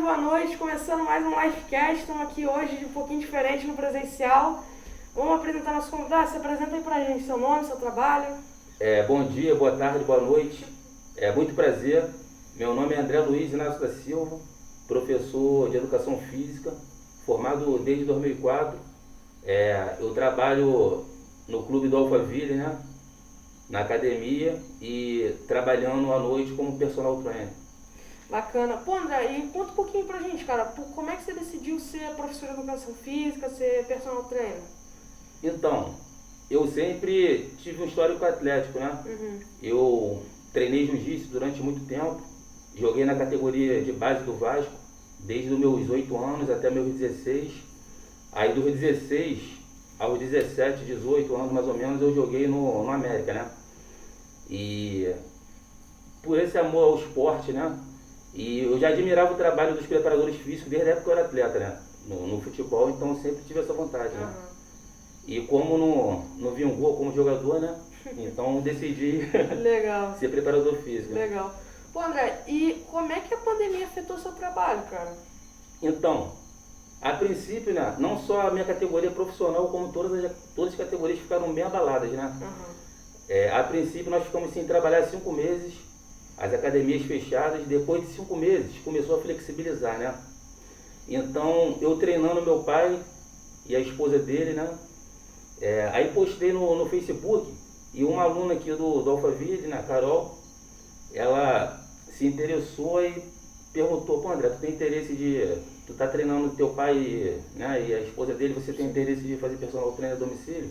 boa noite. Começando mais um livecast. Estamos aqui hoje de um pouquinho diferente no presencial. Vamos apresentar nosso convidado. Se apresenta aí pra gente, seu nome, seu trabalho. Bom dia, boa tarde, boa noite. Muito prazer. Meu nome é André Luiz Inácio da Silva, professor de Educação Física, formado desde 2004. Eu trabalho no Clube do Alphaville, né, na academia, e trabalhando à noite como personal trainer. Bacana. Pô, André, e conta um pouquinho pra gente, cara. Como é que você decidiu ser professor de Educação Física, ser personal trainer? Então, eu sempre tive um histórico atlético, né? Eu treinei jiu-jitsu durante muito tempo, joguei na categoria de base do Vasco, desde os meus 8 anos até meus 16. Aí dos 16 aos 17, 18 anos mais ou menos, eu joguei no América, né? E por esse amor ao esporte, né? E eu já admirava o trabalho dos preparadores físicos desde a época que eu era atleta, né? No futebol, então eu sempre tive essa vontade, né? E como não vi um gol como jogador, né? Então decidi Legal. ser preparador físico. Legal. Pô, André, e como é que a pandemia afetou o seu trabalho, cara? Então, a princípio, né, não só a minha categoria profissional, como todas as categorias ficaram bem abaladas, né? A princípio nós ficamos sem trabalhar 5 meses, as academias fechadas. Depois de 5 meses começou a flexibilizar, né? Então eu treinando meu pai e a esposa dele, né? Aí postei no Facebook, e uma aluna aqui do Alphaville, né, Carol, ela se interessou e perguntou: pô, André, tu tem interesse tu tá treinando teu pai, né, e a esposa dele, você tem interesse de fazer personal trainer a domicílio?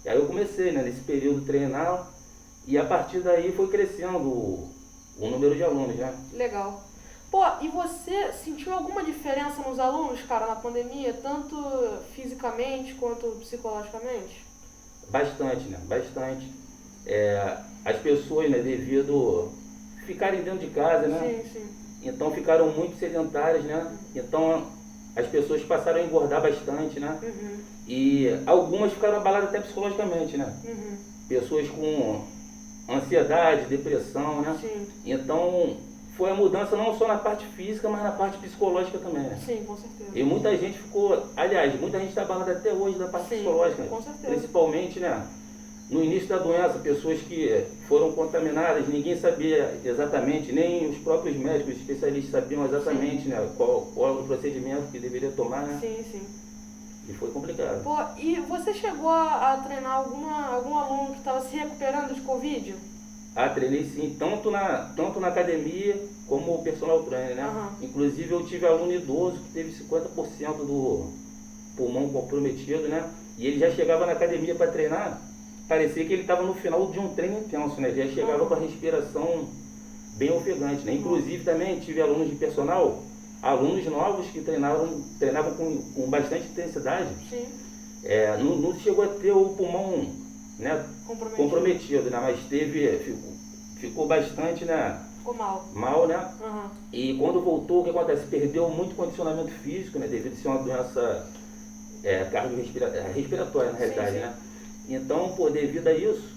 E aí eu comecei, né, nesse período treinar, e a partir daí foi crescendo o número de alunos, né? Legal. Pô, e você sentiu alguma diferença nos alunos, cara, na pandemia, tanto fisicamente quanto psicologicamente? Bastante, né? Bastante. As pessoas, né, devido ficarem dentro de casa, né? Sim. Então ficaram muito sedentárias, né? Então as pessoas passaram a engordar bastante, né? E algumas ficaram abaladas até psicologicamente, né? Pessoas com ansiedade, depressão, né? Sim. Então foi a mudança não só na parte física, mas na parte psicológica também, né? Sim, com certeza. E muita gente ficou, aliás, muita gente está abalada até hoje da parte Sim, psicológica, com certeza. Principalmente, né, no início da doença, pessoas que foram contaminadas, ninguém sabia exatamente, nem os próprios médicos, especialistas sabiam exatamente, né, qual o procedimento que deveria tomar, né? Sim. E foi complicado. Pô, e você chegou a treinar algum aluno que estava se recuperando de Covid? Treinei sim, tanto na academia como personal trainer, né? Inclusive eu tive aluno idoso que teve 50% do pulmão comprometido, né? E ele já chegava na academia para treinar, parecia que ele estava no final de um treino intenso, né? Já chegava com a respiração bem ofegante, né? Inclusive também tive alunos de personal, alunos novos que treinavam com bastante intensidade. Sim. Não chegou a ter o pulmão, né, comprometido, né? Mas ficou bastante, né? Ficou mal. Mal, né? E quando voltou, o que acontece? Perdeu muito condicionamento físico, né? Devido a ser uma doença respiratória, na realidade, né? Então, devido a isso,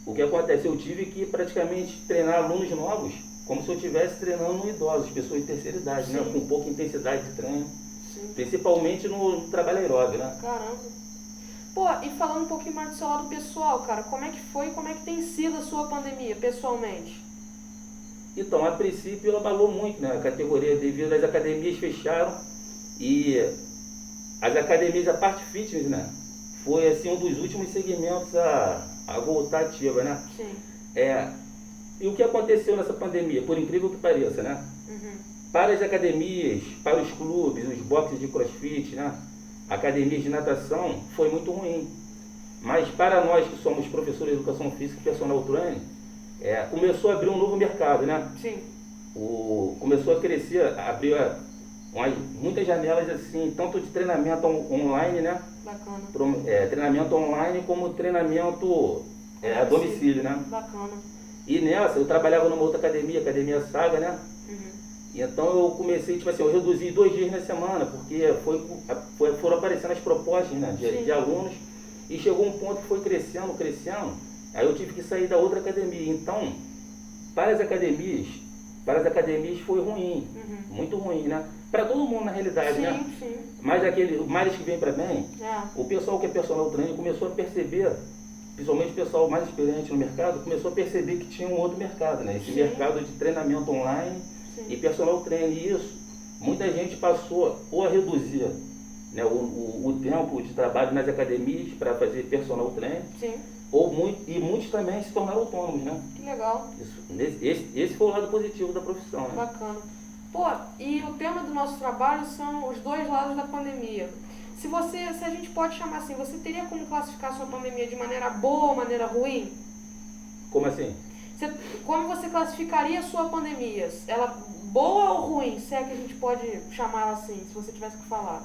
o que acontece? Eu tive que praticamente treinar alunos novos, como se eu estivesse treinando idosos, pessoas de terceira idade, né? Com pouca intensidade de treino, principalmente no trabalho aeróbio, né? Caramba. Pô, e falando um pouquinho mais do seu lado pessoal, cara, como é que foi, como é que tem sido a sua pandemia, pessoalmente? Então, a princípio abalou muito, né, a categoria, devido às academias fecharam, e as academias, a parte fitness, né, foi assim um dos últimos segmentos a voltar ativa, né? Sim. E o que aconteceu nessa pandemia, por incrível que pareça, né? Para as academias, para os clubes, os boxes de crossfit, né, academias de natação, foi muito ruim. Mas para nós que somos professores de educação física e personal trainer, começou a abrir um novo mercado, né? Sim. Começou a crescer, abriu muitas janelas assim, tanto de treinamento online, né? Bacana. Treinamento online como treinamento a domicílio, né? Bacana. E nessa, eu trabalhava numa outra academia, Academia Saga, né? Então eu comecei, tipo assim, eu reduzi 2 dias na semana, porque foram aparecendo as propostas, né, de alunos, e chegou um ponto que foi crescendo, aí eu tive que sair da outra academia. Então, para as academias foi ruim, muito ruim. ruim, né? Para todo mundo, na realidade, né? Sim. Mas o males que vem para bem, o pessoal que é personal trainer começou a perceber, principalmente o pessoal mais experiente no mercado, começou a perceber que tinha um outro mercado, né? Esse mercado de treinamento online e personal trainer. E isso, muita gente passou ou a reduzir, né, o tempo de trabalho nas academias para fazer personal trainer. E muitos também se tornaram autônomos, né? Que legal. Esse foi o lado positivo da profissão, né? Bacana. Pô, e o tema do nosso trabalho são os dois lados da pandemia. Se a gente pode chamar assim, você teria como classificar a sua pandemia de maneira boa ou maneira ruim? Como assim? Como você classificaria a sua pandemia? Ela boa ou ruim, se é que a gente pode chamar ela assim, se você tivesse que falar?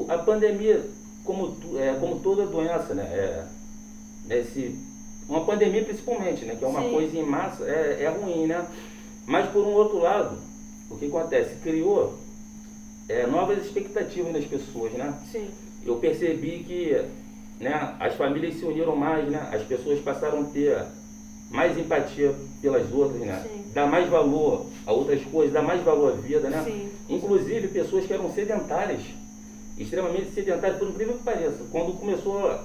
A pandemia, como toda doença, né? Uma pandemia principalmente, né? Que é uma coisa em massa, é ruim, né? Mas por um outro lado, o que acontece? Criou novas expectativas nas pessoas, né? Eu percebi que, né, as famílias se uniram mais, né? As pessoas passaram a ter mais empatia pelas outras, né? Dar mais valor a outras coisas, dar mais valor à vida, né? Inclusive pessoas que eram sedentárias, extremamente sedentárias, por incrível que pareça. Quando começou,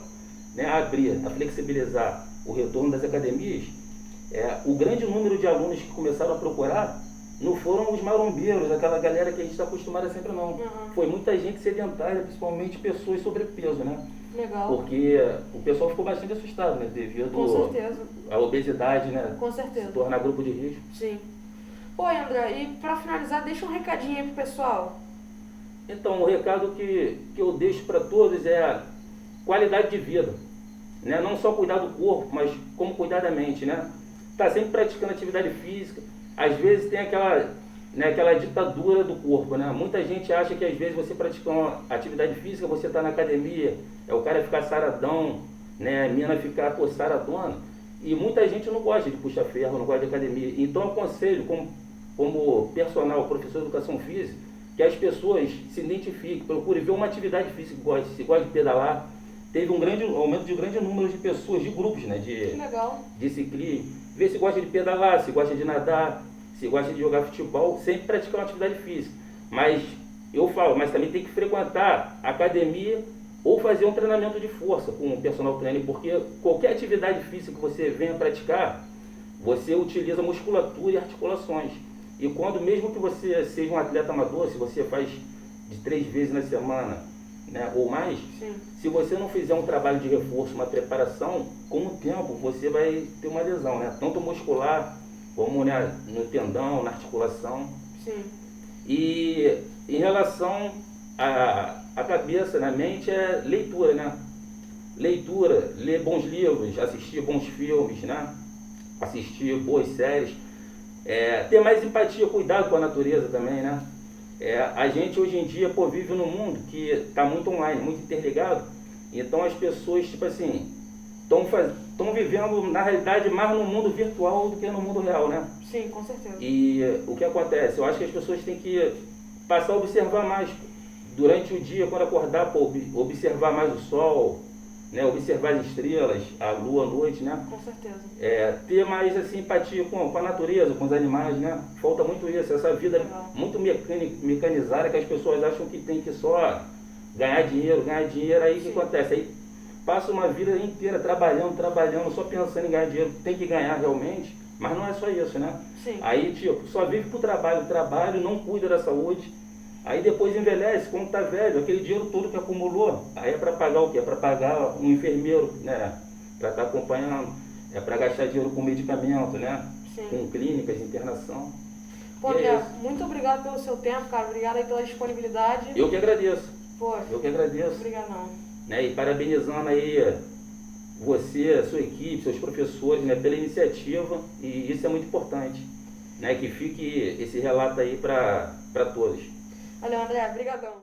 né, a abrir, a flexibilizar o retorno das academias, o grande número de alunos que começaram a procurar não foram os marombeiros, aquela galera que a gente está acostumado sempre, não. Foi muita gente sedentária, principalmente pessoas sobrepeso, né? Legal. Porque o pessoal ficou bastante assustado, né? Devido à obesidade, né? Com certeza. Se tornar grupo de risco. Pô, André, e para finalizar, deixa um recadinho aí pro pessoal. Então, o recado que eu deixo para todos é a qualidade de vida, né? Não só cuidar do corpo, mas como cuidar da mente, né? Tá sempre praticando atividade física. Às vezes tem aquela ditadura do corpo, né? Muita gente acha que às vezes você praticando uma atividade física, você está na academia, o cara ficar saradão, né? A mina ficar saradona. E muita gente não gosta de puxar ferro, não gosta de academia. Então eu aconselho, como personal, professor de educação física, que as pessoas se identifiquem, procurem ver uma atividade física que gosta, se gosta de pedalar. Teve um aumento de grande número de pessoas, de grupos, né? De ciclismo. Ver se gosta de pedalar, se gosta de nadar, se gosta de jogar futebol, sempre praticar uma atividade física. Mas mas também tem que frequentar a academia ou fazer um treinamento de força com um personal trainer, porque qualquer atividade física que você venha praticar, você utiliza musculatura e articulações. E quando, mesmo que você seja um atleta amador, se você faz de 3 vezes na semana, né, ou mais, se você não fizer um trabalho de reforço, uma preparação, com o tempo você vai ter uma lesão, né? Tanto muscular, como, né, no tendão, na articulação. E em relação à cabeça, na mente, é leitura, né? Leitura, ler bons livros, assistir bons filmes, né? Assistir boas séries. Ter mais empatia, cuidado com a natureza também, né? A gente hoje em dia vive num mundo que está muito online, muito interligado. Então as pessoas, tipo assim, estão vivendo, na realidade, mais no mundo virtual do que no mundo real, né? Com certeza. E o que acontece? Eu acho que as pessoas têm que passar a observar mais durante o dia, quando acordar, observar mais o sol, né? Observar as estrelas, a lua à noite, né? Com certeza. Ter mais assim, empatia com a natureza, com os animais, né? Falta muito isso, essa vida muito mecanizada, que as pessoas acham que tem que só ganhar dinheiro, aí o que acontece? Aí passa uma vida inteira trabalhando, só pensando em ganhar dinheiro, tem que ganhar realmente, mas não é só isso, né? Aí, só vive pro trabalho, não cuida da saúde. Aí depois envelhece, quando tá velho, aquele dinheiro todo que acumulou, aí é para pagar o quê? É para pagar um enfermeiro, né? Para estar acompanhando, para gastar dinheiro com medicamento, né? Com clínicas, internação. Pô, André, muito obrigado pelo seu tempo, cara. Obrigado aí pela disponibilidade. Eu que agradeço. Eu que agradeço. Obrigadão. Né? E parabenizando aí você, sua equipe, seus professores, né? Pela iniciativa, e isso é muito importante, né? Que fique esse relato aí para todos. Valeu, André. Obrigadão.